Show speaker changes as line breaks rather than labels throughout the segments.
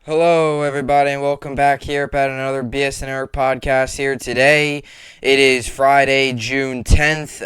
Hello, everybody, and welcome back here at another BSN podcast here today. It is Friday, June 10th.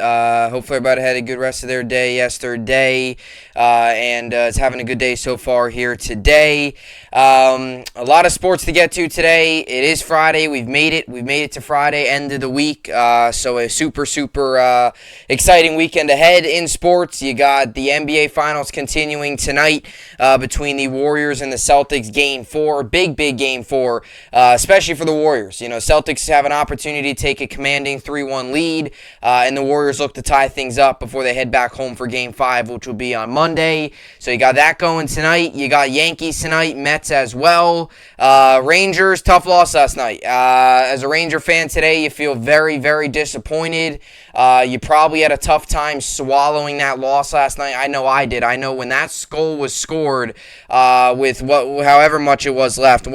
Hopefully, everybody had a good rest of their day yesterday, and is having a good day so far here today. A lot of sports to get to today. It is Friday. We've made it. We've made it to Friday, end of the week. So a super exciting weekend ahead in sports. You got the NBA Finals continuing tonight between the Warriors and the Celtics. Game 4, big game 4, especially for the Warriors. You know, Celtics have an opportunity to take a commanding 3-1 lead, and the Warriors look to tie things up before they head back home for Game 5, which will be on Monday. So you got that going tonight. You got Yankees tonight, Mets as well. Rangers, tough loss last night. As a Ranger fan today, you feel very disappointed. You probably had a tough time swallowing that loss last night. I know I did. I know when that goal was scored with however much it was left,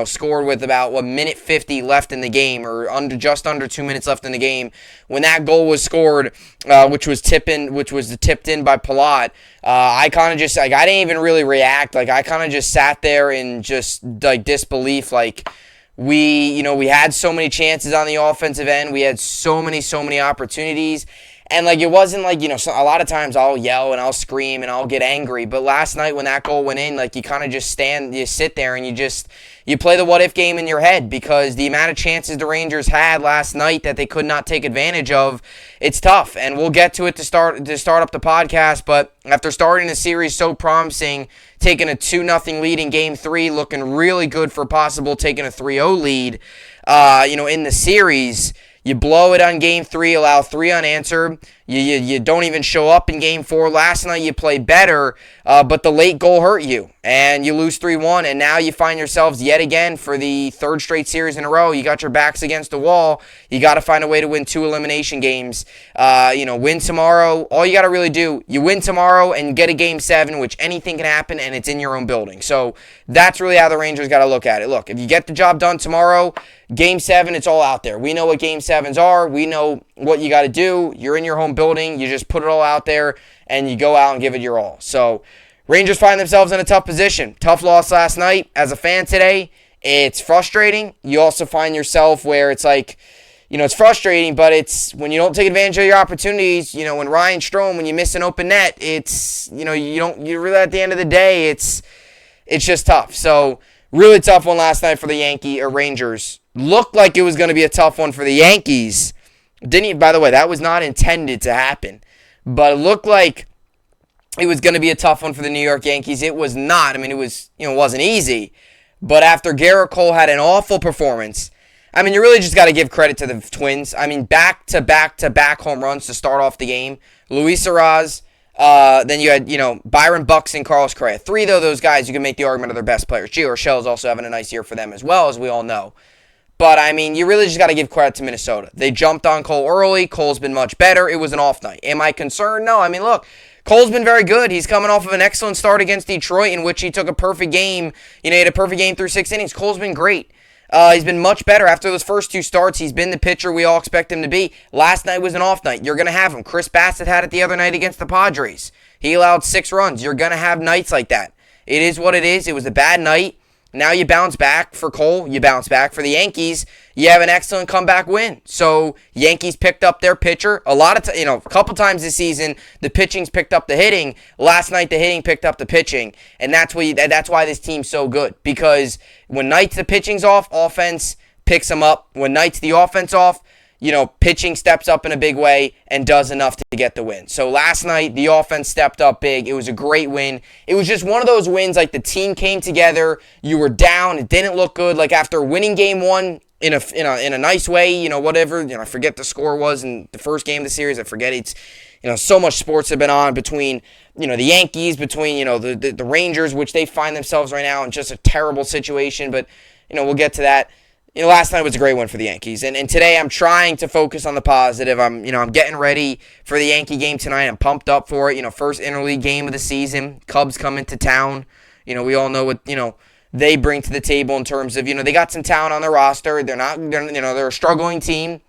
scored with about minute 50 left in the game, or just under 2 minutes left in the game. When that goal was scored, which was tipped in by Palat, I kind of just I didn't even really react. I kind of just sat there in just disbelief. We had so many chances on the offensive end. We had so many opportunities. And, it wasn't a lot of times I'll yell and I'll scream and I'll get angry. But last night when that goal went in, you kind of just sit there and you play the what-if game in your head, because the amount of chances the Rangers had last night that they could not take advantage of, it's tough. And we'll get to it to start up the podcast. But after starting the series so promising, taking a 2-0 lead in Game 3, looking really good for possible taking a 3-0 lead, in the series, you blow it on Game 3, allow 3 unanswered. You don't even show up in Game 4. Last night you played better, but the late goal hurt you, and you lose 3-1, and now you find yourselves yet again for the third straight series in a row. You got your backs against the wall. You got to find a way to win 2 elimination games. Win tomorrow. All you got to really do, you win tomorrow and get a Game 7, which anything can happen, and it's in your own building. So that's really how the Rangers got to look at it. Look, if you get the job done tomorrow, Game 7, it's all out there. We know what Game 7s are. We know what you got to do. You're in your home building. You just put it all out there, and you go out and give it your all. So Rangers find themselves in a tough position. Tough loss last night. As a fan today, it's frustrating. You also find yourself where it's it's frustrating, but it's when you don't take advantage of your opportunities. When Ryan Strome, when you miss an open net, it's, you really, at the end of the day, it's just tough. So really tough one last night for the Rangers. Looked like it was going to be a tough one for the Yankees. By the way, that was not intended to happen. But it looked like it was going to be a tough one for the New York Yankees. It was not. I mean, it wasn't easy. But after Garrett Cole had an awful performance, you really just got to give credit to the Twins. Back-to-back home runs to start off the game. Luis Arraez, then you had, Byron Buxton, Carlos Correa. 3 of those guys, you can make the argument, are their best players. Gio Urshela's also having a nice year for them as well, as we all know. But, you really just got to give credit to Minnesota. They jumped on Cole early. Cole's been much better. It was an off night. Am I concerned? No. Look, Cole's been very good. He's coming off of an excellent start against Detroit, in which he took a perfect game. He had a perfect game through 6 innings. Cole's been great. He's been much better. After those first 2 starts, he's been the pitcher we all expect him to be. Last night was an off night. You're going to have him. Chris Bassett had it the other night against the Padres. He allowed 6 runs. You're going to have nights like that. It is what it is. It was a bad night. Now you bounce back for Cole. You bounce back for the Yankees. You have an excellent comeback win. So Yankees picked up their pitcher. A couple times this season, the pitching's picked up the hitting. Last night, the hitting picked up the pitching, and that's why this team's so good. Because when nights the pitching's off, offense picks them up. When nights the offense off, pitching steps up in a big way and does enough to get the win. So last night, the offense stepped up big. It was a great win. It was just one of those wins, the team came together. You were down. It didn't look good. After winning Game 1 in a nice way, whatever. I forget the score was in the first game of the series. I forget it's, so much sports have been on between, the Yankees, between, the Rangers, which they find themselves right now in just a terrible situation. But, we'll get to that. Last night was a great one for the Yankees. And today I'm trying to focus on the positive. I'm getting ready for the Yankee game tonight. I'm pumped up for it. First interleague game of the season. Cubs come into town. We all know what, they bring to the table in terms of, they got some talent on their roster. They're a struggling team.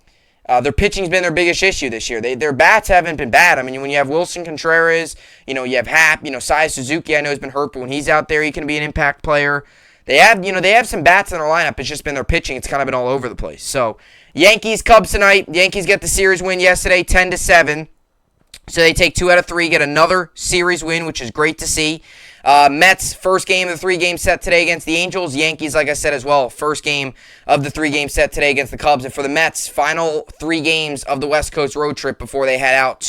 Their pitching's been their biggest issue this year. Their bats haven't been bad. When you have Wilson Contreras, you have Happ, Sai Suzuki, I know has been hurt, but when he's out there, he can be an impact player. they have some bats in their lineup. It's just been their pitching. It's kind of been all over the place. So Yankees, Cubs tonight. Yankees get the series win yesterday, 10-7. So they take 2 out of 3, get another series win, which is great to see. Mets, first game of the 3-game set today against the Angels. Yankees, like I said as well, first game of the 3-game set today against the Cubs. And for the Mets, final 3 games of the West Coast road trip before they head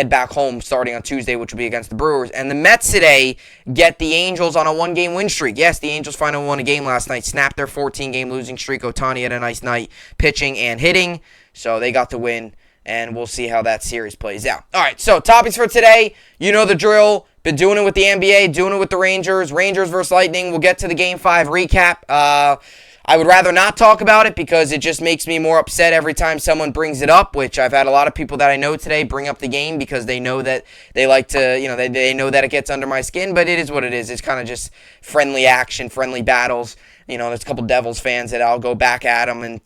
back home starting on Tuesday, which will be against the Brewers. And the Mets today get the Angels on a 1-game win streak. Yes, the Angels finally won a game last night, snapped their 14-game losing streak. Ohtani had a nice night pitching and hitting, so they got the win. And we'll see how that series plays out. All right, so topics for today. You know the drill. Been doing it with the NBA, doing it with the Rangers. Rangers versus Lightning. We'll get to the Game 5 recap. I would rather not talk about it because it just makes me more upset every time someone brings it up, which I've had a lot of people that I know today bring up the game because they know that they like to, they know that it gets under my skin, but it is what it is. It's kind of just friendly action, friendly battles. There's a couple Devils fans that I'll go back at them and,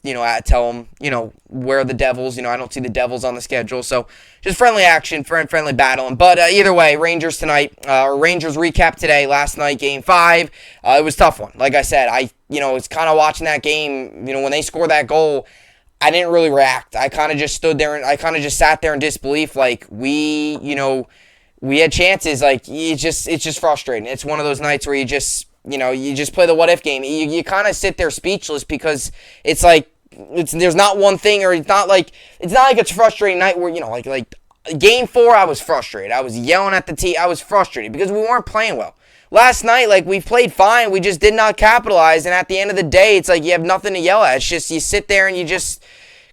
tell them, where are the Devils. I don't see the Devils on the schedule. So just friendly action, friendly battling. But either way, Rangers tonight, Rangers recap today, last night, Game 5. It was a tough one. Like I said, I was kind of watching that game, when they scored that goal, I didn't really react. I kind of just stood there and I kind of just sat there in disbelief. Like we had chances. Like it's just frustrating. It's one of those nights where you just play the what if game. You kind of sit there speechless because it's like there's not one thing, or it's not like it's a frustrating night where like Game 4 I was frustrated. I was yelling at the team. I was frustrated because we weren't playing well. Last night, we played fine. We just did not capitalize, and at the end of the day, it's like you have nothing to yell at. It's just you sit there and you just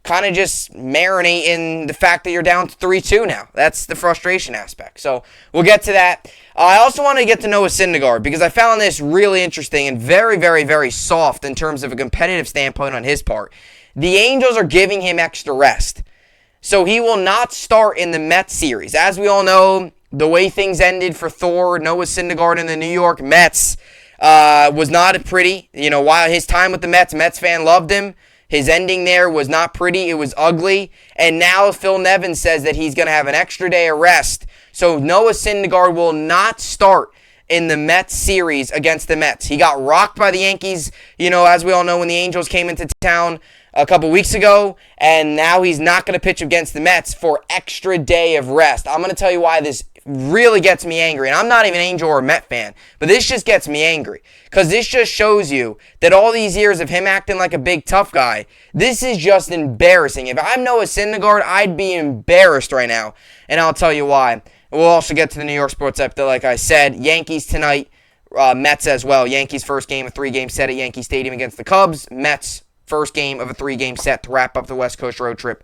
kind of just marinate in the fact that you're down 3-2 now. That's the frustration aspect. So we'll get to that. I also want to get to know Syndergaard because I found this really interesting and very, very, very soft in terms of a competitive standpoint on his part. The Angels are giving him extra rest. So he will not start in the Mets series. As we all know, the way things ended for Noah Syndergaard in the New York Mets was not pretty. While his time with the Mets fan loved him. His ending there was not pretty. It was ugly. And now Phil Nevin says that he's going to have an extra day of rest. So Noah Syndergaard will not start in the Mets series against the Mets. He got rocked by the Yankees, as we all know, when the Angels came into town a couple weeks ago. And now he's not going to pitch against the Mets for extra day of rest. I'm going to tell you why this really gets me angry. And I'm not even an Angel or a Met fan, but this just gets me angry. Because this just shows you that all these years of him acting like a big tough guy, this is just embarrassing. If I'm Noah Syndergaard, I'd be embarrassed right now. And I'll tell you why. We'll also get to the New York sports update, like I said. Yankees tonight, Mets as well. Yankees first game of 3-game set at Yankee Stadium against the Cubs. Mets first game of a 3-game set to wrap up the West Coast road trip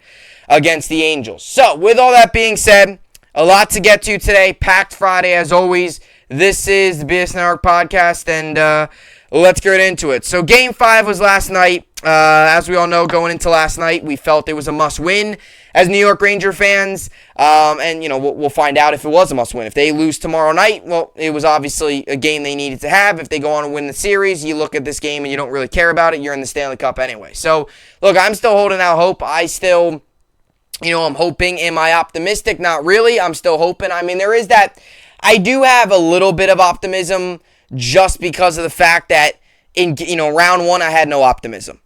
against the Angels. So, with all that being said, a lot to get to today. Packed Friday as always. This is the BSN podcast, and let's get into it. So Game 5 was last night. As we all know, going into last night, we felt it was a must-win as New York Ranger fans. And, we'll find out if it was a must-win. If they lose tomorrow night, well, it was obviously a game they needed to have. If they go on and win the series, you look at this game and you don't really care about it. You're in the Stanley Cup anyway. So, look, I'm still holding out hope. I'm hoping. Am I optimistic? Not really. I'm still hoping. I mean, there is that. I do have a little bit of optimism just because of the fact that in round 1, I had no optimism.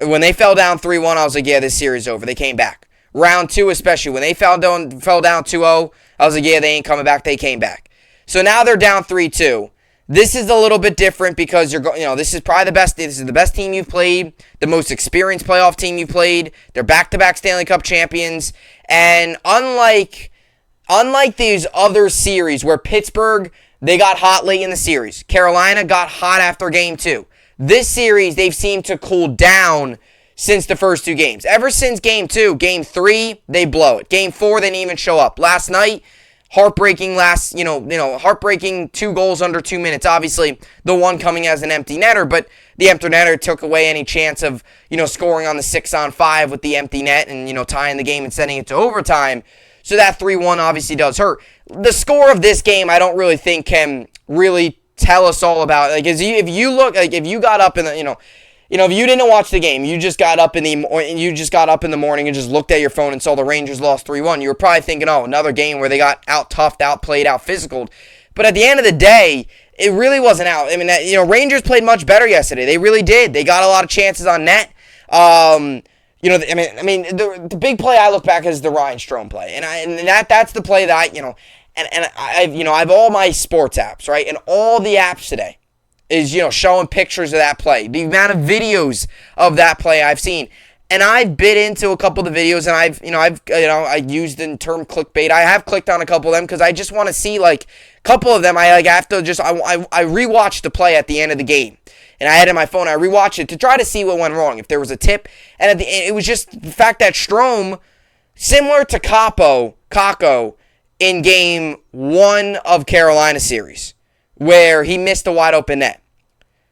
When they fell down 3-1, I was like, yeah, this series is over. They came back. Round 2, especially, when they fell down 2-0, I was like, yeah, they ain't coming back. They came back. So now they're down 3-2. This is a little bit different because this is probably the best. This is the best team you've played, the most experienced playoff team you've played. They're back-to-back Stanley Cup champions, and unlike these other series where Pittsburgh, they got hot late in the series. Carolina got hot after Game 2. This series, they've seemed to cool down since the first 2 games. Ever since Game 2, Game 3, they blow it. Game 4, they didn't even show up. Last night, heartbreaking heartbreaking 2 goals under 2 minutes. Obviously, the one coming as an empty netter, but the empty netter took away any chance of, scoring on the 6-on-5 with the empty net and, tying the game and sending it to overtime. So that 3-1 obviously does hurt. The score of this game, I don't really think can really tell us all about. Like, if you got up in the, if you didn't watch the game, you just got up in the morning and just looked at your phone and saw the Rangers lost 3-1. You were probably thinking, oh, another game where they got out-toughed, outplayed, out-physicaled. But at the end of the day, it really wasn't out. I mean, Rangers played much better yesterday. They really did. They got a lot of chances on net. The big play I look back is the Ryan Strome play, and that's the play that I've all my sports apps, right, and all the apps today is showing pictures of that play, the amount of videos of that play I've seen. And I've bit into a couple of the videos, and I used the term clickbait. I have clicked on a couple of them because I just want to see a couple of them. I rewatched the play at the end of the game, and I had it in my phone. I rewatched it to try to see what went wrong, if there was a tip. And at the end, it was just the fact that Strome, similar to Kakko in Game 1 of Carolina series, where he missed a wide open net.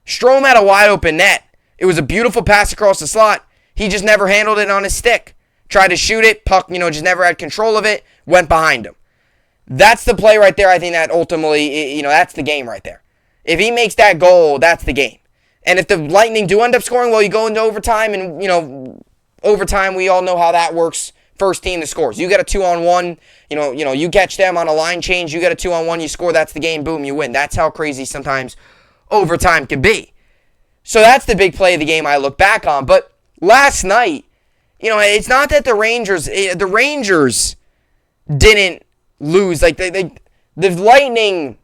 Strome had a wide open net. It was a beautiful pass across the slot. He just never handled it on his stick. Tried to shoot it. Puck, just never had control of it. Went behind him. That's the play right there. I think that ultimately, that's the game right there. If he makes that goal, that's the game. And if the Lightning do end up scoring, well, you go into overtime, and, overtime, we all know how that works. First team that scores. You get a 2-on-1, you catch them on a line change, you get a 2-on-1, you score, that's the game, boom, you win. That's how crazy sometimes overtime can be. So that's the big play of the game I look back on. But last night, it's not that the Rangers didn't lose. The Lightning,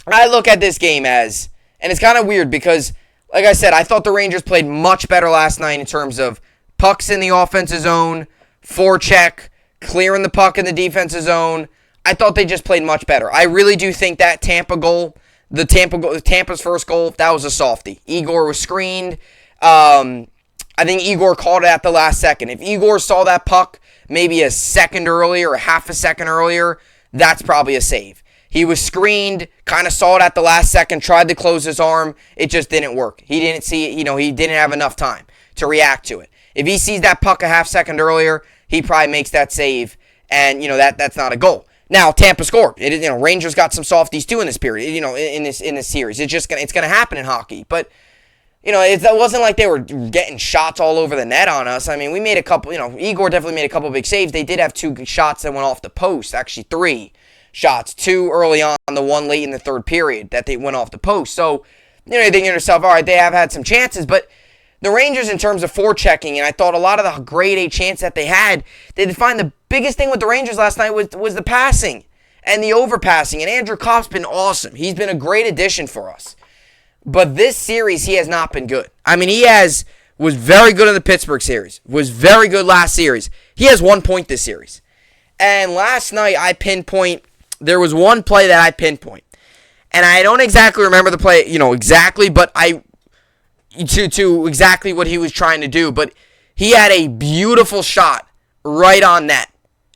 I look at this game as, and it's kind of weird because, like I said, I thought the Rangers played much better last night in terms of pucks in the offensive zone, forecheck, clearing the puck in the defensive zone. I thought they just played much better. I really do think that Tampa's first goal, that was a softie. Igor was screened. I think Igor called it at the last second. If Igor saw that puck maybe a second earlier or half a second earlier, that's probably a save. He was screened, kind of saw it at the last second, tried to close his arm. It just didn't work. He didn't see it. He didn't have enough time to react to it. If he sees that puck a half second earlier, he probably makes that save, and that's not a goal. Now Tampa scored. Rangers got some softies too in this period. In this series, it's gonna happen in hockey. But it wasn't like they were getting shots all over the net on us. I mean, we made a couple. Igor definitely made a couple big saves. They did have 2 shots that went off the post. Actually, 3 shots. 2 early on, the one late in the third period that they went off the post. So you're thinking to yourself, all right, they have had some chances, but the Rangers, in terms of forechecking, and I thought a lot of the grade A chance that they had, they defined the biggest thing with the Rangers last night was the passing and the overpassing. And Andrew Kopp's been awesome. He's been a great addition for us. But this series, he has not been good. I mean, was very good in the Pittsburgh series, was very good last series. He has 1 point this series. And last night, there was one play that I pinpoint. And I don't exactly remember the play, exactly, but to exactly what he was trying to do, but he had a beautiful shot right on net,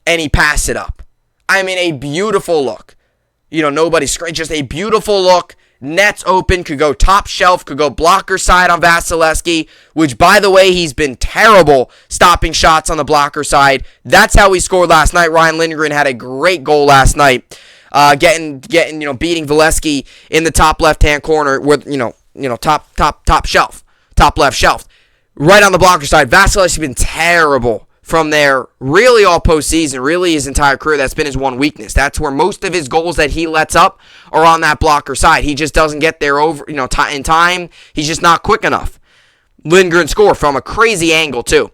and he passed it up. I mean, a beautiful look. Nobody screamed, just a beautiful look. Net's open, could go top shelf, could go blocker side on Vasilevsky, which, by the way, he's been terrible stopping shots on the blocker side. That's how he scored last night. Ryan Lindgren had a great goal last night, beating Valesky in the top left-hand corner with, top shelf, top left shelf. Right on the blocker side, Vasilevsky's been terrible from there, really all postseason, really his entire career. That's been his one weakness. That's where most of his goals that he lets up are on that blocker side. He just doesn't get there in time. He's just not quick enough. Lindgren scored from a crazy angle, too.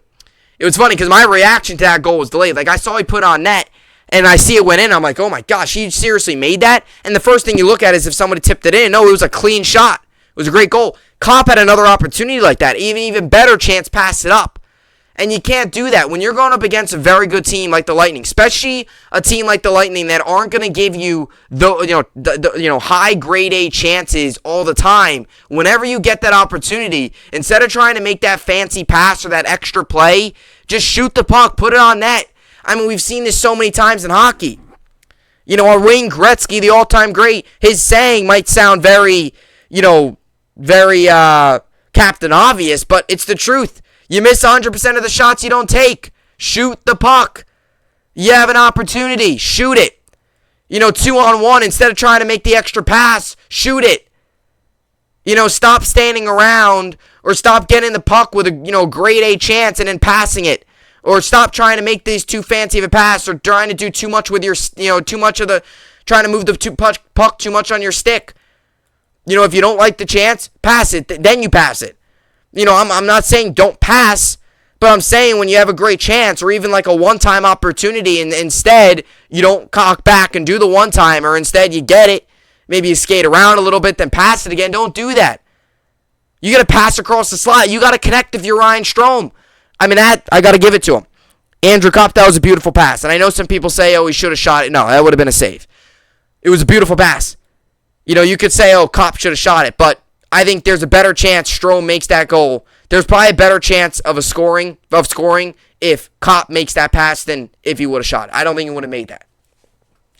It was funny because my reaction to that goal was delayed. I saw he put on net, and I see it went in. I'm like, oh my gosh, he seriously made that? And the first thing you look at is if somebody tipped it in. No, it was a clean shot. It was a great goal. Kopp had another opportunity like that. Even better chance, passed it up. And you can't do that when you're going up against a very good team like the Lightning, especially a team like the Lightning that aren't going to give you the high grade A chances all the time. Whenever you get that opportunity, instead of trying to make that fancy pass or that extra play, just shoot the puck, put it on net. I mean, we've seen this so many times in hockey. Our Wayne Gretzky, the all-time great, his saying might sound very Captain Obvious, but it's the truth. You miss 100% of the shots you don't take. Shoot the puck. You have an opportunity. Shoot it. 2-on-1, instead of trying to make the extra pass, shoot it. Stop standing around or stop getting the puck with a, grade A chance and then passing it. Or stop trying to make these too fancy of a pass or trying to do too much with your, trying to move the puck too much on your stick. If you don't like the chance, pass it. Then you pass it. I'm not saying don't pass, but I'm saying when you have a great chance or even like a one-time opportunity and instead you don't cock back and do the one-time, or instead you get it, maybe you skate around a little bit, then pass it again. Don't do that. You got to pass across the slot. You got to connect if you're Ryan Strome. I got to give it to him. Andrew Kopp, that was a beautiful pass. And I know some people say, he should have shot it. No, that would have been a save. It was a beautiful pass. You could say, Kopp should have shot it, but I think there's a better chance Strome makes that goal. There's probably a better chance of scoring if Kopp makes that pass than if he would have shot it. I don't think he would have made that.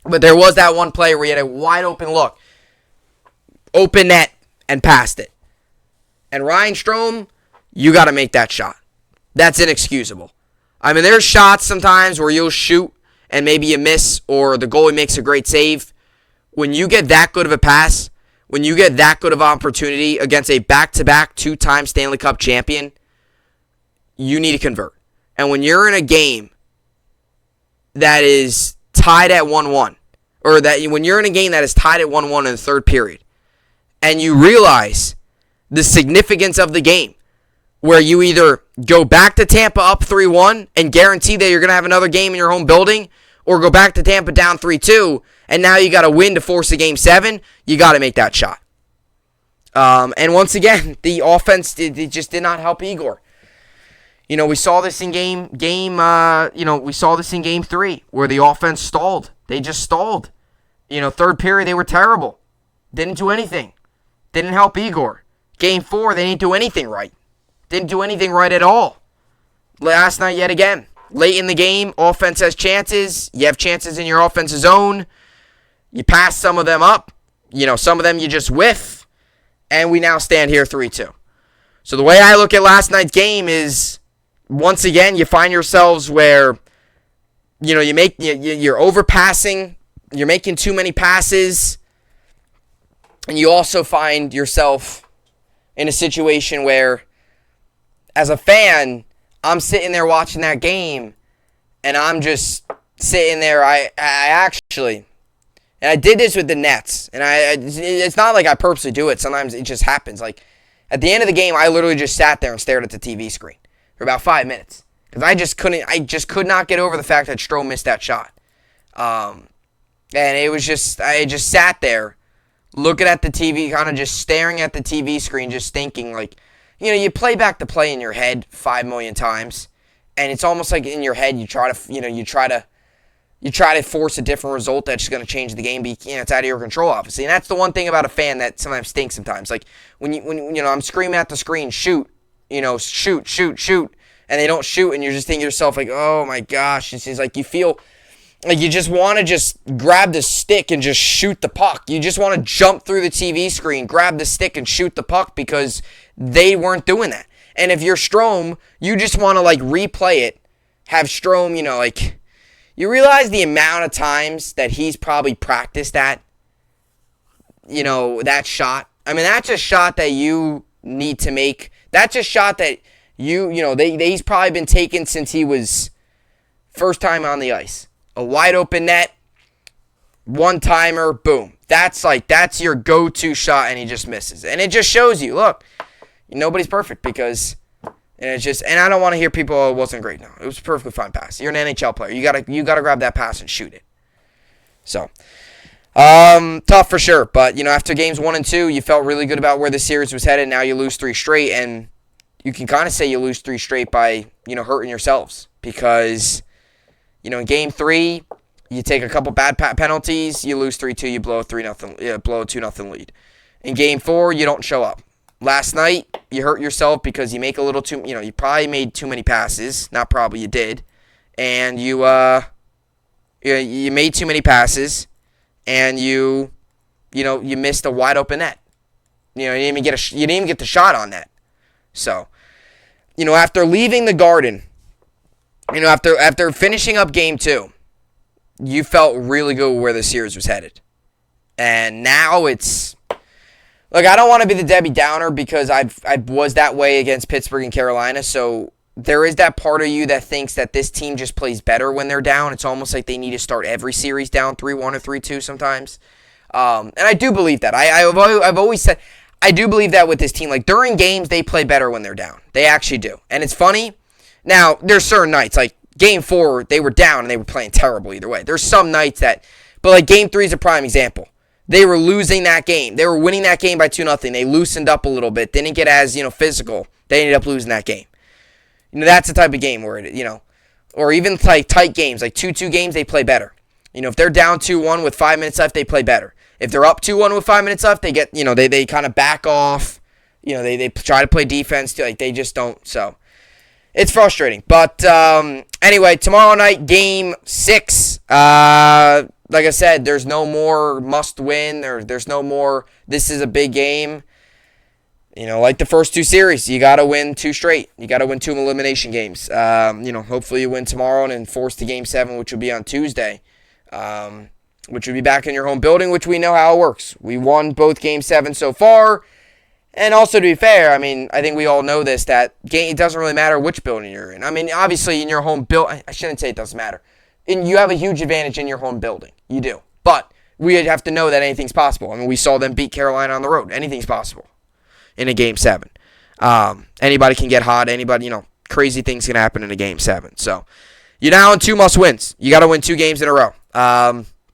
But there was that one play where he had a wide open look, open net, and passed it. And Ryan Strome, you got to make that shot. That's inexcusable. There's shots sometimes where you'll shoot and maybe you miss or the goalie makes a great save. When you get that good of a pass, when you get that good of opportunity against a back-to-back two-time Stanley Cup champion, you need to convert. And when you're in a game that is tied at 1-1, or when you're in a game that is tied at 1-1 in the third period, and you realize the significance of the game, where you either go back to Tampa up 3-1 and guarantee that you're going to have another game in your home building, or go back to Tampa down 3-2, and now you got to win to force a Game 7, you got to make that shot. And once again, the offense just did not help Igor. We saw this in game 3 where the offense stalled. They just stalled. Third period, they were terrible. Didn't do anything. Didn't help Igor. Game 4, they didn't do anything right. Didn't do anything right at all. Last night, yet again. Late in the game, offense has chances. You have chances in your offensive zone. You pass some of them up. Some of them you just whiff. And we now stand here 3-2. So the way I look at last night's game is, once again, you find yourselves where, you're overpassing. You're making too many passes. And you also find yourself in a situation where, as a fan, I'm sitting there watching that game, and I'm just sitting there. I actually, and I did this with the Nets, and it's not like I purposely do it. Sometimes it just happens. Like, at the end of the game, I literally just sat there and stared at the TV screen for about 5 minutes because I just could not get over the fact that Strome missed that shot. And it was just, I just sat there looking at the TV, kind of just staring at the TV screen, just thinking, like, you play back the play in your head 5 million times, and it's almost like in your head you try to force a different result that's going to change the game. But it's out of your control, obviously, and that's the one thing about a fan that sometimes stinks. Sometimes, like when I'm screaming at the screen, shoot, shoot, and they don't shoot, and you're just thinking to yourself, like, oh my gosh, it's like you feel like you just want to just grab the stick and just shoot the puck. You just want to jump through the TV screen, grab the stick, and shoot the puck because they weren't doing that. And if you're Strome, you just want to, replay it. Have Strome, you realize the amount of times that he's probably practiced that shot. That's a shot that you need to make. That's a shot that he's probably been taking since he was first time on the ice. A wide open net, one-timer, boom. That's your go-to shot, and he just misses. And it just shows you, look, nobody's perfect because, and I don't want to hear people, it wasn't great. No, it was a perfectly fine pass. You're an NHL player. You gotta grab that pass and shoot it. So, tough for sure. But, after games 1 and 2, you felt really good about where the series was headed. Now you lose 3 straight, and you can kind of say you lose 3 straight by, hurting yourselves because, in game 3, you take a couple bad penalties, you lose 3-2, you blow a 2-0 lead. In game 4, you don't show up. Last night, you hurt yourself because you make a little too, you probably made too many passes. Not probably, you did. And you made too many passes, and you missed a wide open net. You didn't even get the shot on net. So, after leaving the Garden, after finishing up game 2, you felt really good where the series was headed. And now it's, look, I don't want to be the Debbie Downer because I was that way against Pittsburgh and Carolina. So there is that part of you that thinks that this team just plays better when they're down. It's almost like they need to start every series down 3-1 or 3-2 sometimes. And I do believe that. I've always said I do believe that with this team. Like, during games, they play better when they're down. They actually do. And it's funny. Now, there's certain nights, like Game 4, they were down and they were playing terrible either way. There's some nights that, but like Game 3 is a prime example. They were losing that game. They were winning that game by 2-0. They loosened up a little bit. Didn't get as, physical. They ended up losing that game. That's the type of game where or even like tight games, like 2-2 games, they play better. If they're down 2-1 with 5 minutes left, they play better. If they're up 2-1 with 5 minutes left, they get, they kind of back off. They try to play defense. Like, they just don't. So, it's frustrating. But, anyway, tomorrow night, Game 6. Like I said, there's no more must win. There's no more, this is a big game. Like the first 2 series, you got to win 2 straight. You got to win 2 elimination games. Hopefully you win tomorrow and then force to Game 7, which will be on Tuesday. Which would be back in your home building, which we know how it works. We won both Game 7 so far. And also, to be fair, I think we all know this, that it doesn't really matter which building you're in. Obviously, in your home building, I shouldn't say it doesn't matter. You have a huge advantage in your home building. You do. But we have to know that anything's possible. We saw them beat Carolina on the road. Anything's possible in a Game 7. Anybody can get hot. Anybody, crazy things can happen in a Game 7. So, you're now in 2 must-wins. You got to win 2 games in a row.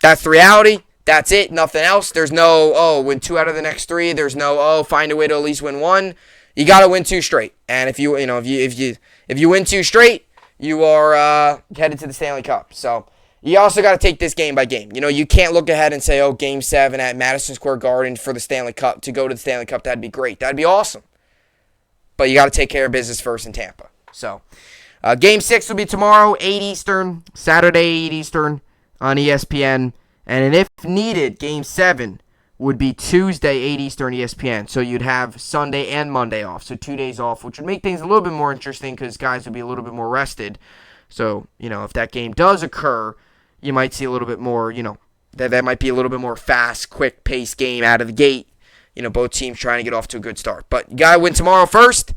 That's the reality. That's it. Nothing else. There's no, win 2 out of the next 3. There's no, find a way to at least win 1. You got to win 2 straight. And if you win 2 straight, you are headed to the Stanley Cup. So, you also got to take this game by game. You can't look ahead and say, Game 7 at Madison Square Garden for the Stanley Cup. To go to the Stanley Cup, that'd be great. That'd be awesome. But you got to take care of business first in Tampa. So, Game 6 will be tomorrow, 8 Eastern, Saturday, 8 Eastern on ESPN. And if needed, Game 7 would be Tuesday, 8 Eastern, ESPN. So you'd have Sunday and Monday off. So 2 days off, which would make things a little bit more interesting because guys would be a little bit more rested. So, if that game does occur, you might see a little bit more, that might be a little bit more fast, quick-paced game out of the gate. Both teams trying to get off to a good start. But you got to win tomorrow first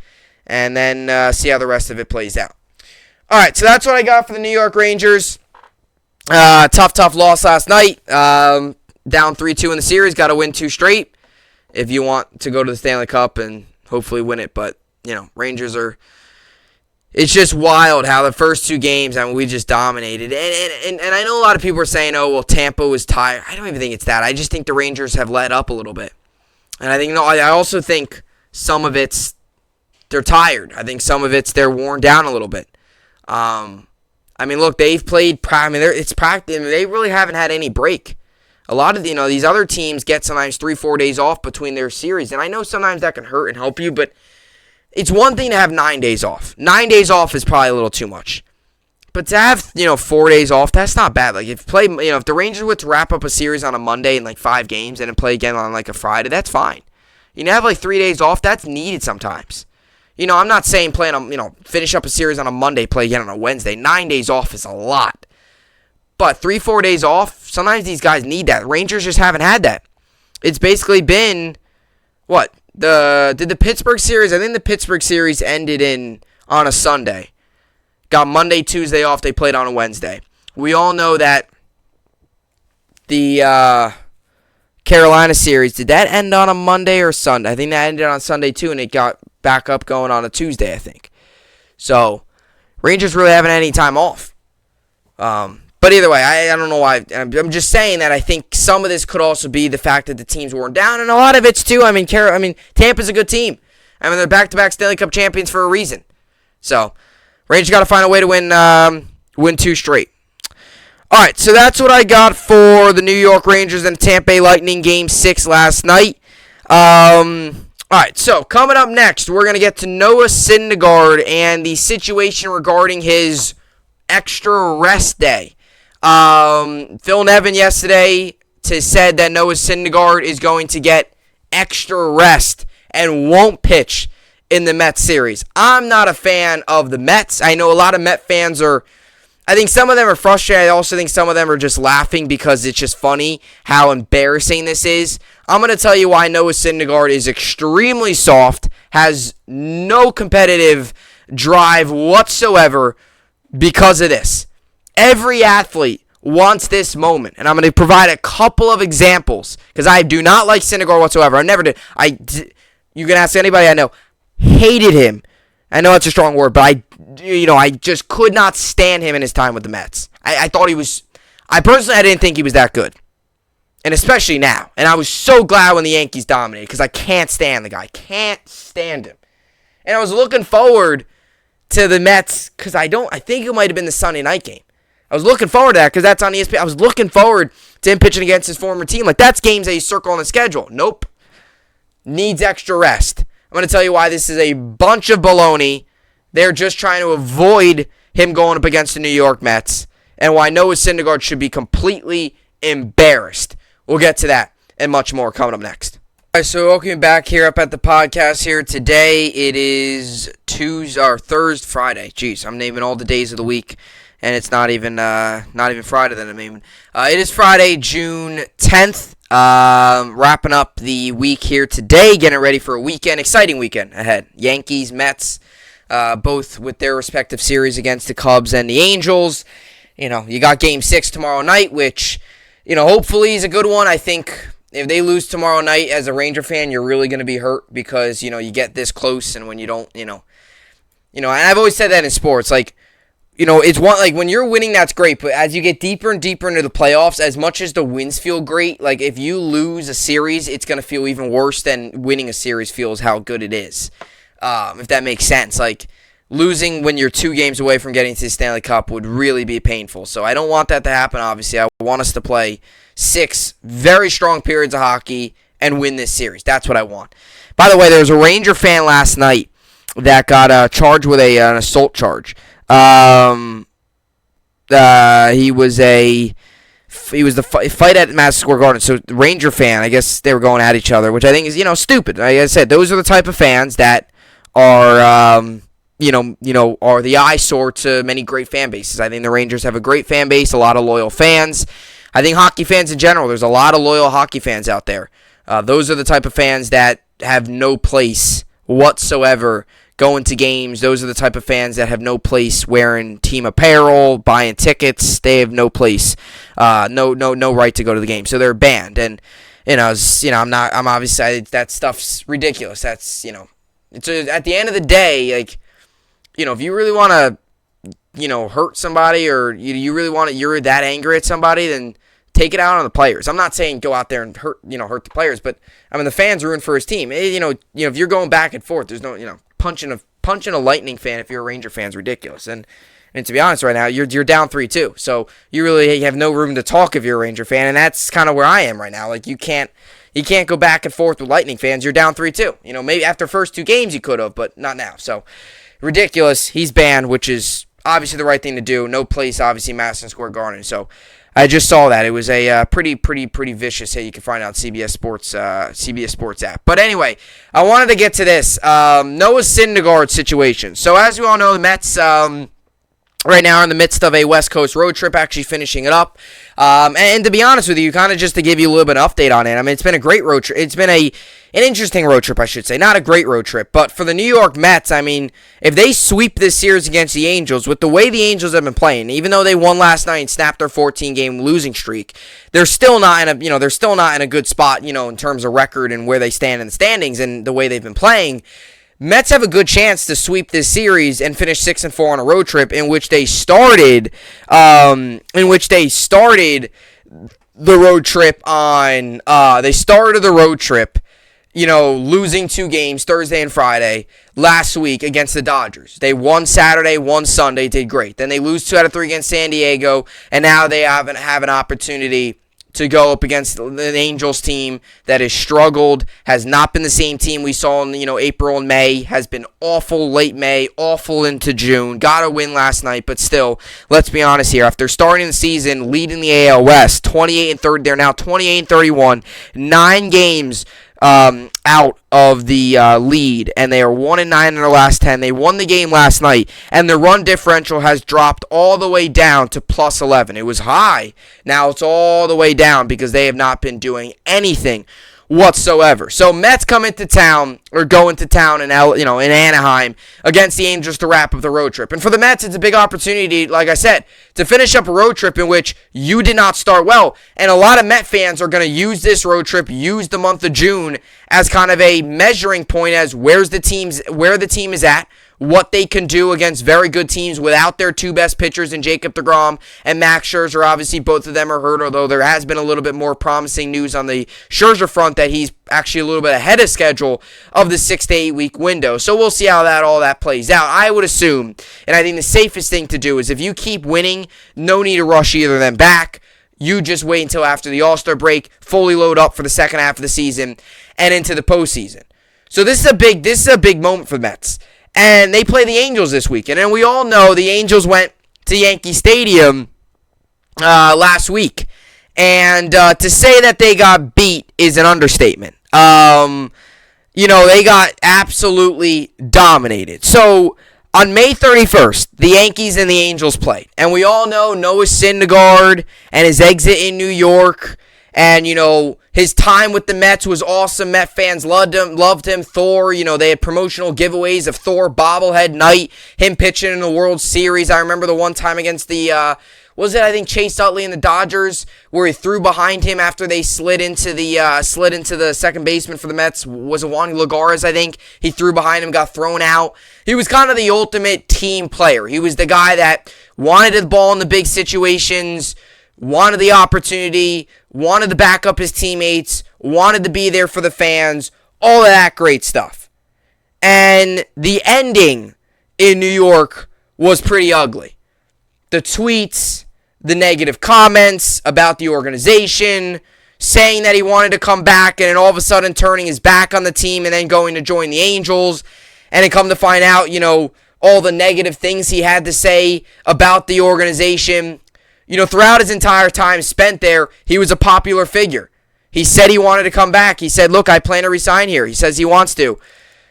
and then see how the rest of it plays out. All right, so that's what I got for the New York Rangers. Tough loss last night. Down 3-2 in the series. Got to win 2 straight if you want to go to the Stanley Cup and hopefully win it. But, Rangers are... It's just wild how the first 2 games, we just dominated. And I know a lot of people are saying, Tampa was tired. I don't even think it's that. I just think the Rangers have let up a little bit. And I also think some of it's they're tired. I think some of it's they're worn down a little bit. Look, they've played. It's practice. They really haven't had any break. A lot of these other teams get sometimes 3-4 days off between their series, and I know sometimes that can hurt and help you, but it's one thing to have 9 days off. 9 days off is probably a little too much, but to have 4 days off, that's not bad. Like if the Rangers were to wrap up a series on a Monday in 5 games and then play again on a Friday, that's fine. Have 3 days off. That's needed sometimes. I'm not saying finish up a series on a Monday, play again on a Wednesday. 9 days off is a lot. But 3-4 days off, sometimes these guys need that. Rangers just haven't had that. It's basically been, what? Did the Pittsburgh series, I think the Pittsburgh series ended on a Sunday. Got Monday, Tuesday off, they played on a Wednesday. We all know that the Carolina series, did that end on a Monday or Sunday? I think that ended on Sunday too, and it got back up going on a Tuesday, I think. So, Rangers really haven't had any time off. But either way, I don't know why. I'm just saying that I think some of this could also be the fact that the team's worn down, and a lot of it's too. Tampa's a good team. They're back-to-back Stanley Cup champions for a reason. So, Rangers got to find a way to win 2 straight. All right, so that's what I got for the New York Rangers and Tampa Bay Lightning Game 6 last night. All right, so coming up next, we're going to get to Noah Syndergaard and the situation regarding his extra rest day. Phil Nevin yesterday said that Noah Syndergaard is going to get extra rest and won't pitch in the Mets series. I'm not a fan of the Mets. I know a lot of Met fans are... I think some of them are frustrated. I also think some of them are just laughing because it's just funny how embarrassing this is. I'm going to tell you why Noah Syndergaard is extremely soft, has no competitive drive whatsoever because of this. Every athlete wants this moment. And I'm going to provide a couple of examples because I do not like Syndergaard whatsoever. I never did. You can ask anybody I know. Hated him. I know it's a strong word, but I just could not stand him in his time with the Mets. I thought he was. I personally didn't think he was that good. And especially now. And I was so glad when the Yankees dominated because I can't stand the guy. Can't stand him. And I was looking forward to the Mets because I think it might have been the Sunday night game. I was looking forward to that because that's on ESPN. I was looking forward to him pitching against his former team. Like, that's games that you circle on the schedule. Nope. Needs extra rest. I'm going to tell you why this is a bunch of baloney. They're just trying to avoid him going up against the New York Mets. And why Noah Syndergaard should be completely embarrassed. We'll get to that and much more coming up next. All right, so welcome back here up at the podcast here. Today it is Friday. Jeez, I'm naming all the days of the week, and it's not even Friday that I'm naming. It is Friday, June 10th. Wrapping up the week here today, getting ready for a weekend, exciting weekend ahead. Yankees, Mets, both with their respective series against the Cubs and the Angels. You got Game 6 tomorrow night, which, hopefully is a good one. I think if they lose tomorrow night as a Ranger fan, you're really going to be hurt because, you get this close, and when you don't, and I've always said that in sports, like, it's one, like, when you're winning, that's great, but as you get deeper and deeper into the playoffs, as much as the wins feel great, like, if you lose a series, it's going to feel even worse than winning a series feels how good it is, if that makes sense. Like, losing when you're 2 games away from getting to the Stanley Cup would really be painful. So I don't want that to happen, obviously. I want us to play 6 very strong periods of hockey and win this series. That's what I want. By the way, there was a Ranger fan last night that got charged with an assault charge. He was the fight at Madison Square Garden. So the Ranger fan, I guess they were going at each other, which I think is, stupid. Like I said, those are the type of fans that are, are the eyesore to many great fan bases. I think the Rangers have a great fan base, a lot of loyal fans. I think hockey fans in general, there's a lot of loyal hockey fans out there. Those are the type of fans that have no place whatsoever going to games. Those are the type of fans that have no place wearing team apparel, buying tickets. They have no place, no right to go to the game. So they're banned. And I'm obviously, that stuff's ridiculous. That's, it's at the end of the day, like, if you really want to, hurt somebody, or you really want to, you're that angry at somebody, then take it out on the players. I'm not saying go out there and hurt the players, but the fans ruin for his team. If you're going back and forth, there's no, punching a Lightning fan if you're a Ranger fan is ridiculous. And to be honest, right now you're down 3-2, so you really have no room to talk if you're a Ranger fan, and that's kind of where I am right now. Like, you can't go back and forth with Lightning fans. You're down 3-2. Maybe after first 2 games you could have, but not now. So ridiculous. He's banned, which is obviously the right thing to do. No place, obviously, Madison Square Garden. So I just saw that. It was a pretty vicious hit. You can find out CBS Sports app. But anyway, I wanted to get to this Noah Syndergaard situation. So as you all know, the Mets right now are in the midst of a West Coast road trip, actually finishing it up. And to be honest with you, kind of just to give you a little bit of update on it, it's been a great road trip. It's been an interesting road trip, I should say. Not a great road trip, but for the New York Mets, if they sweep this series against the Angels, with the way the Angels have been playing, even though they won last night and snapped their 14-game losing streak, they're still not in a good spot, in terms of record and where they stand in the standings and the way they've been playing. Mets have a good chance to sweep this series and finish 6-4 on a road trip in which they started the road trip on losing 2 games Thursday and Friday last week against the Dodgers. They won Saturday, won Sunday, did great. Then they lose 2 out of 3 against San Diego, and now they have an opportunity to go up against the Angels team that has struggled, has not been the same team we saw in April and May, has been awful late May, awful into June. Got a win last night, but still, let's be honest here. After starting the season, leading the AL West, 28-30, they're now 28-31, 9 games out of the lead, and they are 1-9 in their last 10. They won the game last night, and their run differential has dropped all the way down to +11. It was high. Now it's all the way down because they have not been doing anything whatsoever. So Mets come into town, or go into town in Anaheim against the Angels to wrap up the road trip. And for the Mets, it's a big opportunity, like I said, to finish up a road trip in which you did not start well. And a lot of Met fans are going to use this road trip, use the month of June as kind of a measuring point as where the team is at, what they can do against very good teams without their two best pitchers in Jacob deGrom and Max Scherzer. Obviously, both of them are hurt, although there has been a little bit more promising news on the Scherzer front that he's actually a little bit ahead of schedule of the 6 to 8 week window. So we'll see how all that plays out. I would assume, and I think the safest thing to do is if you keep winning, no need to rush either of them back. You just wait until after the All-Star break, fully load up for the second half of the season and into the postseason. So this is a big moment for the Mets. And they play the Angels this weekend. And we all know the Angels went to Yankee Stadium last week. And to say that they got beat is an understatement. They got absolutely dominated. So on May 31st, the Yankees and the Angels played. And we all know Noah Syndergaard and his exit in New York. And, his time with the Mets was awesome. Met fans loved him. Thor, they had promotional giveaways of Thor bobblehead night, him pitching in the World Series. I remember the one time against I think Chase Utley and the Dodgers, where he threw behind him after they slid into the second baseman for the Mets. Was it Juan Lagares, I think? He threw behind him, got thrown out. He was kind of the ultimate team player. He was the guy that wanted the ball in the big situations, wanted the opportunity, wanted to back up his teammates, wanted to be there for the fans, all of that great stuff. And the ending in New York was pretty ugly. The tweets, the negative comments about the organization, saying that he wanted to come back and then all of a sudden turning his back on the team and then going to join the Angels. And then come to find out, all the negative things he had to say about the organization. Throughout his entire time spent there, he was a popular figure. He said he wanted to come back. He said, look, I plan to resign here. He says he wants to.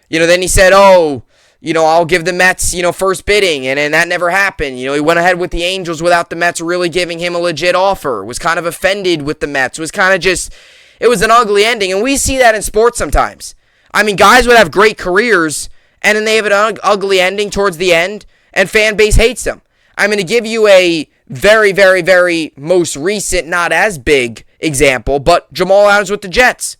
Then he said, I'll give the Mets, first bidding. And then that never happened. He went ahead with the Angels without the Mets really giving him a legit offer. Was kind of offended with the Mets. Was kind of it was an ugly ending. And we see that in sports sometimes. I mean, guys would have great careers, and then they have an ugly ending towards the end, and fan base hates them. I'm going to give you a very, very, very most recent, not as big example, but Jamal Adams with the Jets.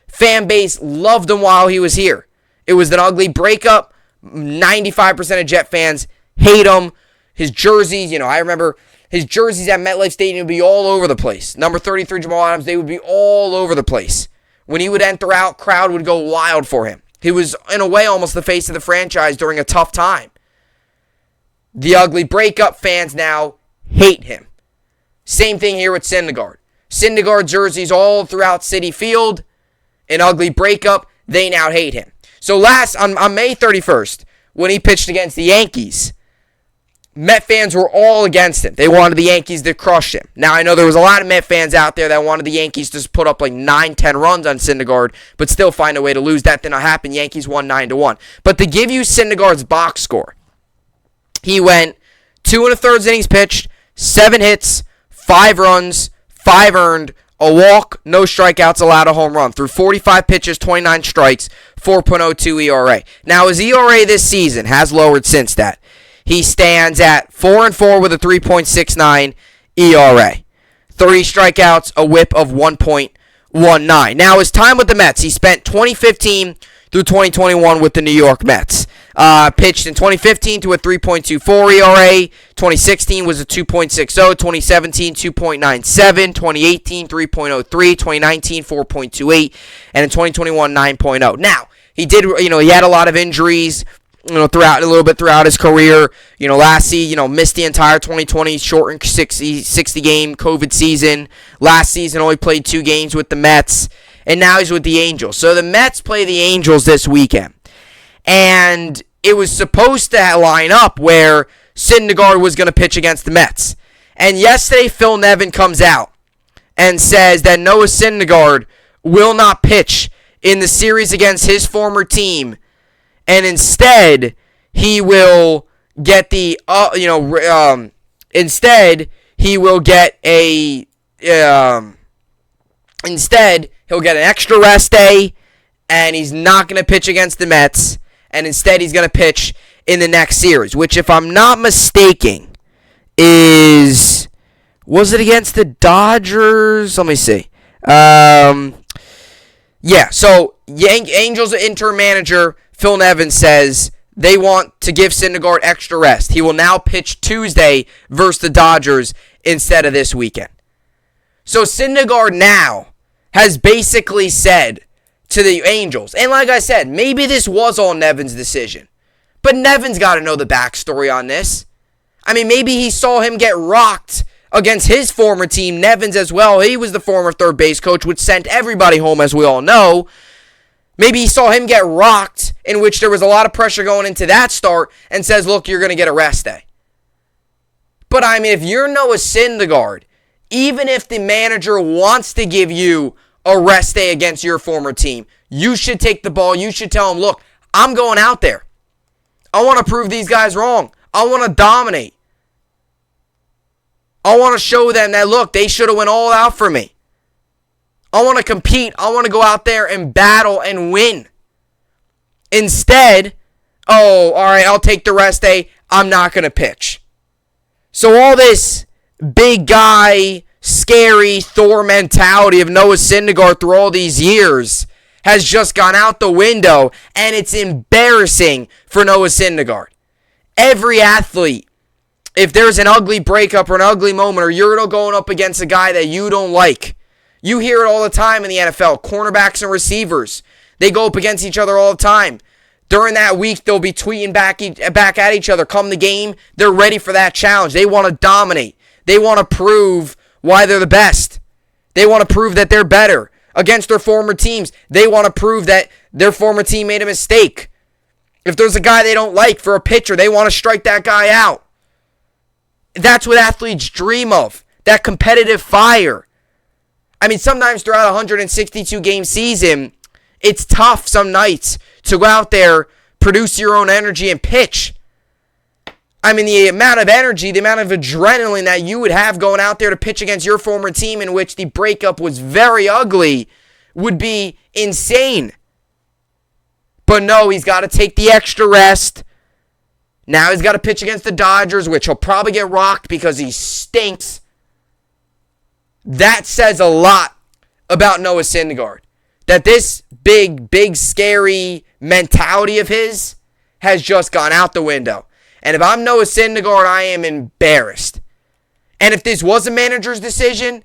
Fan base loved him while he was here. It was an ugly breakup. 95% of Jet fans hate him. His jerseys, I remember his jerseys at MetLife Stadium would be all over the place. Number 33, Jamal Adams, they would be all over the place. When he would enter out, crowd would go wild for him. He was, in a way, almost the face of the franchise during a tough time. The ugly breakup fans now hate him. Same thing here with Syndergaard. Syndergaard jerseys all throughout Citi Field. An ugly breakup. They now hate him. So on May 31st, when he pitched against the Yankees, Met fans were all against him. They wanted the Yankees to crush him. Now, I know there was a lot of Met fans out there that wanted the Yankees to put up like 9-10 runs on Syndergaard, but still find a way to lose. That did not happen. Yankees won 9-1. But to give you Syndergaard's box score, he went 2 1/3 innings pitched, 7 hits, 5 runs, 5 earned, a walk, no strikeouts, allowed a home run. Through 45 pitches, 29 strikes, 4.02 ERA. Now, his ERA this season has lowered since that. He stands at 4-4 with a 3.69 ERA. 3 strikeouts, a whip of 1.19. Now, his time with the Mets, he spent 2015 through 2021 with the New York Mets. Pitched in 2015 to a 3.24 ERA. 2016 was a 2.60. 2017, 2.97. 2018, 3.03. 2019, 4.28. And in 2021, 9.0. Now, he had a lot of injuries, throughout his career. Last season, missed the entire 2020 shortened 60 game COVID season. Last season, only played 2 games with the Mets. And now he's with the Angels. So the Mets play the Angels this weekend. And it was supposed to line up where Syndergaard was going to pitch against the Mets. And yesterday, Phil Nevin comes out and says that Noah Syndergaard will not pitch in the series against his former team. And instead, he will get Instead, he'll get an extra rest day, and he's not going to pitch against the Mets, and instead he's going to pitch in the next series, which, if I'm not mistaken, was it against the Dodgers? Let me see. Yeah, so Angels interim manager Phil Nevin says they want to give Syndergaard extra rest. He will now pitch Tuesday versus the Dodgers instead of this weekend. So Syndergaard now has basically said to the Angels, and like I said, maybe this was all Nevin's decision, but Nevin's got to know the backstory on this. I mean, maybe he saw him get rocked against his former team, Nevin's as well. He was the former third base coach, which sent everybody home, as we all know. Maybe he saw him get rocked, in which there was a lot of pressure going into that start, and says, look, you're going to get a rest day. But, I mean, if you're Noah Syndergaard, even if the manager wants to give you a rest day against your former team, you should take the ball. You should tell him, look, I'm going out there. I want to prove these guys wrong. I want to dominate. I want to show them that, look, they should have went all out for me. I want to compete. I want to go out there and battle and win. Instead, all right, I'll take the rest day. I'm not going to pitch. So all this big guy, scary Thor mentality of Noah Syndergaard through all these years has just gone out the window, and it's embarrassing for Noah Syndergaard. Every athlete, if there's an ugly breakup or an ugly moment, or you're going up against a guy that you don't like, you hear it all the time in the NFL. Cornerbacks and receivers, they go up against each other all the time. During that week, they'll be tweeting back at each other. Come the game, they're ready for that challenge. They want to dominate. They want to prove why they're the best. They want to prove that they're better against their former teams. They want to prove that their former team made a mistake. If there's a guy they don't like for a pitcher, they want to strike that guy out. That's what athletes dream of, that competitive fire. I mean, sometimes throughout a 162-game season, it's tough some nights to go out there, produce your own energy, and pitch. I mean, the amount of energy, the amount of adrenaline that you would have going out there to pitch against your former team in which the breakup was very ugly would be insane. But no, he's got to take the extra rest. Now he's got to pitch against the Dodgers, which he'll probably get rocked because he stinks. That says a lot about Noah Syndergaard. That this big, scary mentality of his has just gone out the window. And if I'm Noah Syndergaard, I am embarrassed. And if this was a manager's decision,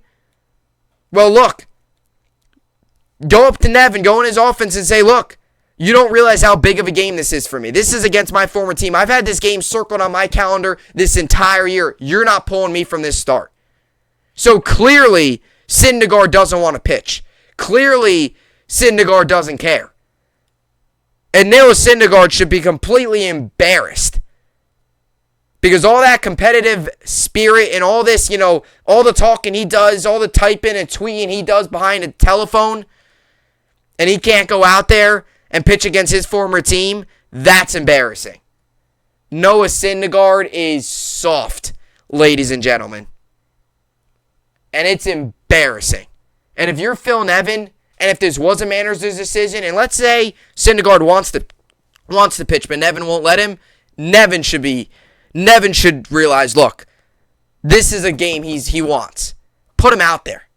well, look, go up to Nevin, go in his offense and say, look, you don't realize how big of a game this is for me. This is against my former team. I've had this game circled on my calendar this entire year. You're not pulling me from this start. So clearly, Syndergaard doesn't want to pitch. Clearly, Syndergaard doesn't care. And Noah Syndergaard should be completely embarrassed. Because all that competitive spirit and all this, all the talking he does, all the typing and tweeting he does behind a telephone, and he can't go out there and pitch against his former team, that's embarrassing. Noah Syndergaard is soft, ladies and gentlemen. And it's embarrassing. And if you're Phil Nevin, and if this was a manager's decision, and let's say Syndergaard wants to pitch, but Nevin won't let him, Nevin should realize, look, this is a game he wants. Put him out there.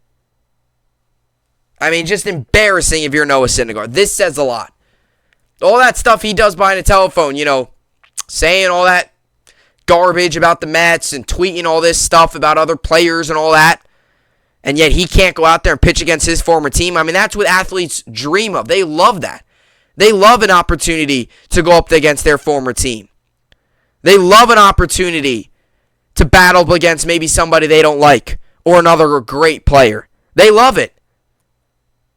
I mean, just embarrassing if you're Noah Syndergaard. This says a lot. All that stuff he does behind the telephone, saying all that garbage about the Mets and tweeting all this stuff about other players and all that, and yet he can't go out there and pitch against his former team. I mean, that's what athletes dream of. They love that. They love an opportunity to go up against their former team. They love an opportunity to battle against maybe somebody they don't like or another great player. They love it.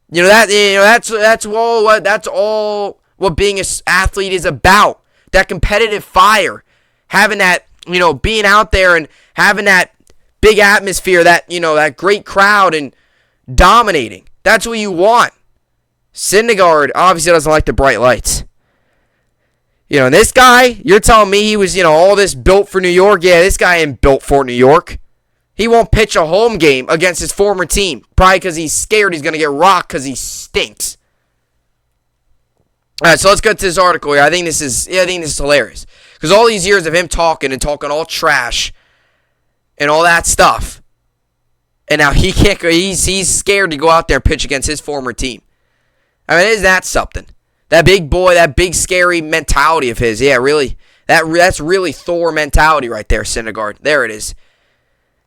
That's all what being an athlete is about. That competitive fire, having that, being out there and having that big atmosphere, that great crowd and dominating. That's what you want. Syndergaard obviously doesn't like the bright lights. And this guy, you're telling me he was, all this built for New York? Yeah, this guy ain't built for New York. He won't pitch a home game against his former team, probably because he's scared he's going to get rocked because he stinks. All right, so let's get to this article here. I think this is hilarious because all these years of him talking all trash and all that stuff, and now he can't. He's scared to go out there and pitch against his former team. I mean, isn't that something? That big boy, that big scary mentality of his. Yeah, really. That's really Thor mentality right there, Syndergaard. There it is.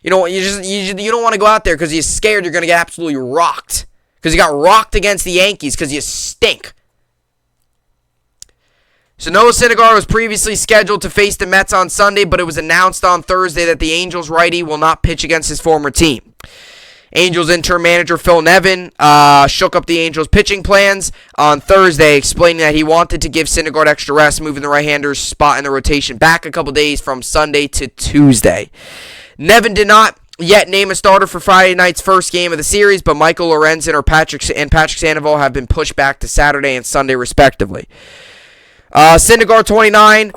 You know, you don't want to go out there because you're scared you're going to get absolutely rocked. Because you got rocked against the Yankees because you stink. So Noah Syndergaard was previously scheduled to face the Mets on Sunday, but it was announced on Thursday that the Angels righty will not pitch against his former team. Angels interim manager Phil Nevin shook up the Angels' pitching plans on Thursday, explaining that he wanted to give Syndergaard extra rest, moving the right-hander's spot in the rotation back a couple days from Sunday to Tuesday. Nevin did not yet name a starter for Friday night's first game of the series, but Michael Lorenzen and Patrick Sandoval have been pushed back to Saturday and Sunday, respectively. Syndergaard, 29,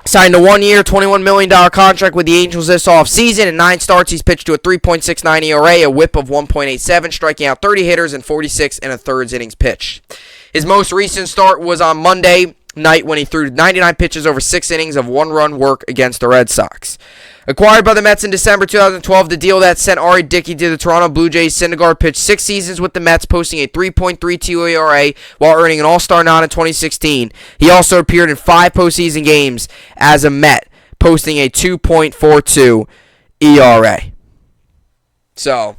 signed a 1-year, $21 million contract with the Angels this offseason. In 9 starts, he's pitched to a 3.69 ERA, a whip of 1.87, striking out 30 hitters and 46 1/3 innings pitched. His most recent start was on Monday night when he threw 99 pitches over 6 innings of 1-run work against the Red Sox. Acquired by the Mets in December 2012, the deal that sent Ari Dickey to the Toronto Blue Jays, Syndergaard pitched 6 seasons with the Mets, posting a 3.32 ERA while earning an All-Star nod in 2016. He also appeared in 5 postseason games as a Met, posting a 2.42 ERA. So,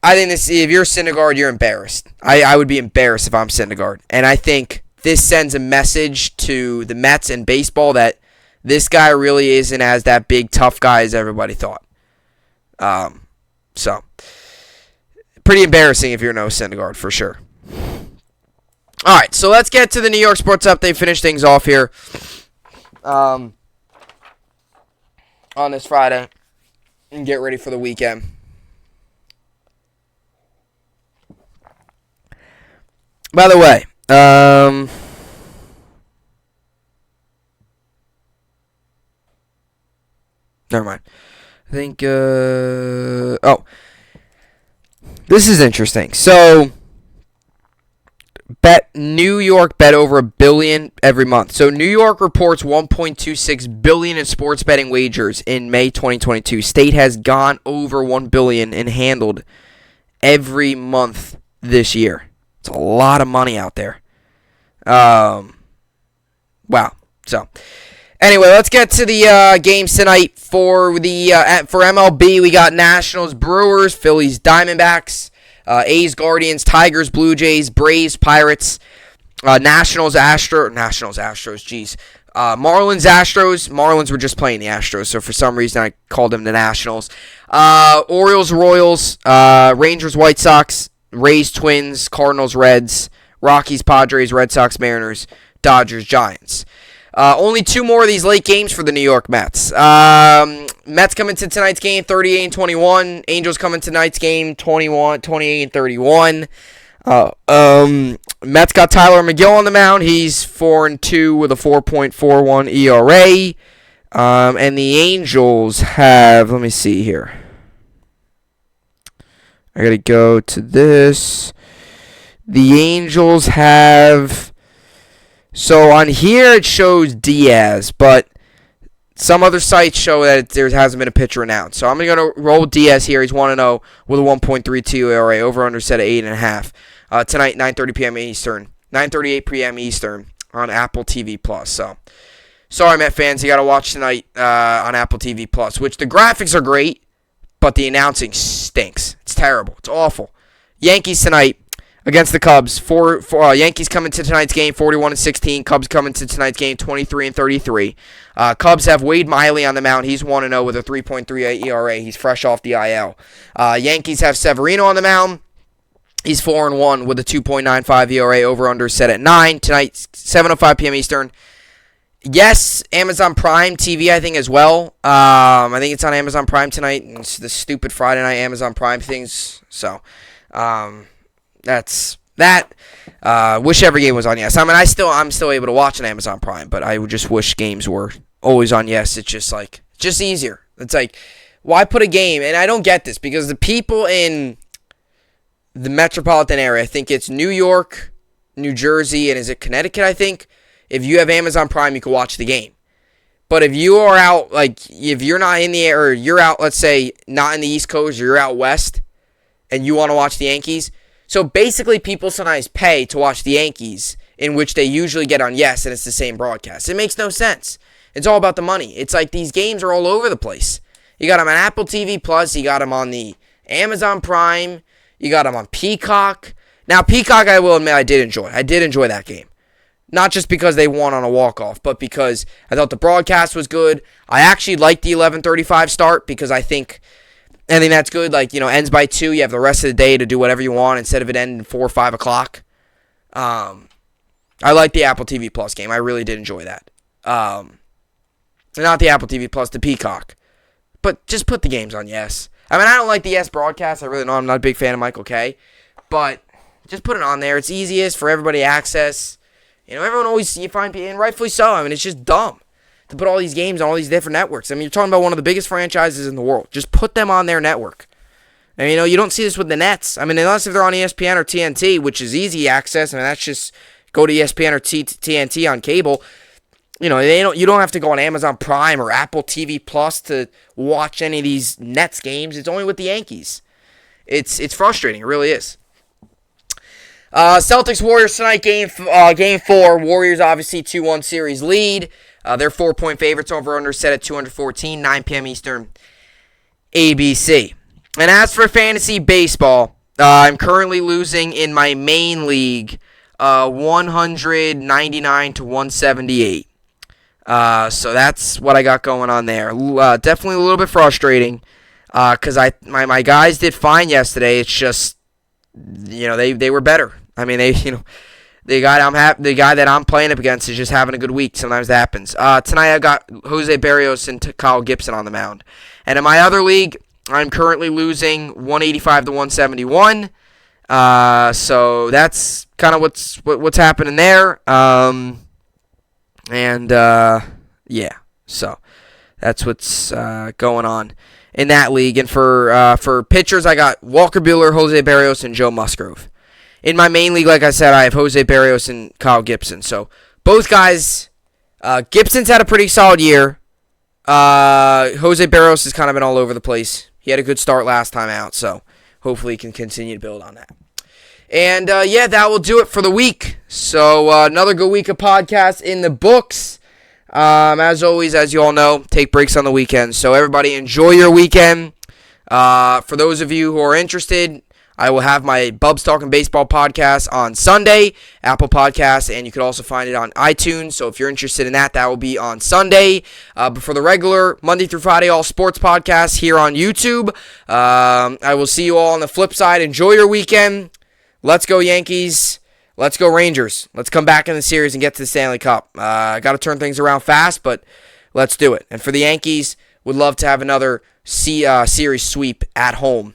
I think this. If you're Syndergaard, you're embarrassed. I would be embarrassed if I'm Syndergaard. And I think this sends a message to the Mets and baseball that this guy really isn't as that big tough guy as everybody thought. So, pretty embarrassing if you're no Syndergaard, for sure. All right, so let's get to the New York sports update. Finish things off here on this Friday and get ready for the weekend. By the way, never mind. I think, this is interesting. So, New York bet over $1 billion every month. So, New York reports $1.26 billion in sports betting wagers in May 2022. State has gone over $1 billion and handled every month this year. It's a lot of money out there. Wow. So, anyway, let's get to the games tonight for the for MLB. We got Nationals, Brewers, Phillies, Diamondbacks, A's, Guardians, Tigers, Blue Jays, Braves, Pirates, Nationals, Astros. Jeez. Marlins, Astros. Marlins were just playing the Astros, so for some reason I called them the Nationals. Orioles, Royals, Rangers, White Sox, Rays, Twins, Cardinals, Reds, Rockies, Padres, Red Sox, Mariners, Dodgers, Giants. Only 2 more of these late games for the New York Mets. Mets come into tonight's game 38-21. Angels come into tonight's game 28-31. Mets got Tyler McGill on the mound. He's 4-2 with a 4.41 ERA. And the Angels have, let me see here. I gotta go to this. The Angels have, so on here it shows Diaz, but some other sites show that there hasn't been a pitcher announced. So I'm going to roll Diaz here. He's 1-0 with a 1.32 ERA, over-under set at 8.5. Tonight, 9:30 p.m. Eastern, 9:38 p.m. Eastern on Apple TV+. So, sorry, Met fans, you got to watch tonight on Apple TV+, which the graphics are great, but the announcing stinks. It's terrible. It's awful. Yankees tonight against the Cubs. Yankees come into tonight's game 41-16. Cubs come into tonight's game 23-33. Cubs have Wade Miley on the mound. He's 1-0 with a 3.38 ERA. He's fresh off the IL. Yankees have Severino on the mound. He's 4-1 with a 2.95 ERA, over-under set at 9. Tonight, 7:05 p.m. Eastern. Yes, Amazon Prime TV, I think, as well. I think it's on Amazon Prime tonight. It's the stupid Friday night Amazon Prime things. So, that's that. Wish every game was on Yes. I mean, I'm still able to watch on Amazon Prime, but I would just wish games were always on Yes. It's just easier. It's like, Why put a game? And I don't get this because the people in the metropolitan area, I think it's New York, New Jersey, and is it Connecticut, I think? If you have Amazon Prime, you can watch the game. But if you are out, like, if you're not in the area, or you're out, let's say, not in the East Coast, or you're out west, and you want to watch the Yankees, so basically people sometimes pay to watch the Yankees, in which they usually get on Yes, and it's the same broadcast. It makes no sense. It's all about the money. It's like these games are all over the place. You got them on Apple TV Plus, you got them on the Amazon Prime, you got them on Peacock. Now, Peacock, I will admit, I did enjoy. I did enjoy that game. Not just because they won on a walk-off, but because I thought the broadcast was good. I actually liked the 11:35 start because I think that's good. Like, ends by 2. You have the rest of the day to do whatever you want instead of it ending 4 or 5 o'clock. I like the Apple TV Plus game. I really did enjoy that. Not the Apple TV Plus, the Peacock. But just put the games on Yes. I mean, I don't like the Yes broadcast. I really don't. I'm not a big fan of Michael Kay. But just put it on there. It's easiest for everybody to access. Everyone always, you find, and rightfully so. I mean, it's just dumb to put all these games on all these different networks. I mean, you're talking about one of the biggest franchises in the world. Just put them on their network. And, you don't see this with the Nets. I mean, unless if they're on ESPN or TNT, which is easy access. I mean, that's just go to ESPN or TNT on cable. You don't have to go on Amazon Prime or Apple TV Plus to watch any of these Nets games. It's only with the Yankees. It's frustrating. It really is. Celtics-Warriors tonight, game 4. Warriors obviously 2-1 series lead. They're 4-point favorites. Over-under set at 214, 9 p.m. Eastern, ABC. And as for fantasy baseball, I'm currently losing in my main league 199 to 178. So that's what I got going on there. Definitely a little bit frustrating because my guys did fine yesterday. It's just, they were better. I mean, the guy that I'm playing up against is just having a good week. Sometimes that happens. Tonight I got Jose Barrios and Kyle Gibson on the mound. And in my other league, I'm currently losing 185 to 171. So that's kind of what's happening there. Yeah. So that's what's going on in that league. And for pitchers, I got Walker Buehler, Jose Barrios, and Joe Musgrove. In my main league, like I said, I have Jose Barrios and Kyle Gibson. So both guys, Gibson's had a pretty solid year. Jose Barrios has kind of been all over the place. He had a good start last time out, so hopefully he can continue to build on that. And, that will do it for the week. So another good week of podcasts in the books. As always, as you all know, take breaks on the weekends. So everybody enjoy your weekend. For those of you who are interested, I will have my Bubs Talking Baseball podcast on Sunday, Apple Podcasts, and you can also find it on iTunes. So if you're interested in that, that will be on Sunday. But for the regular Monday through Friday all sports podcasts here on YouTube, I will see you all on the flip side. Enjoy your weekend. Let's go Yankees. Let's go Rangers. Let's come back in the series and get to the Stanley Cup. Got to turn things around fast, but let's do it. And for the Yankees, would love to have another series sweep at home.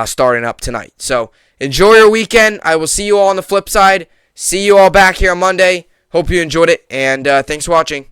Starting up tonight. So enjoy your weekend. I will see you all on the flip side. See you all back here on Monday. Hope you enjoyed it, and thanks for watching.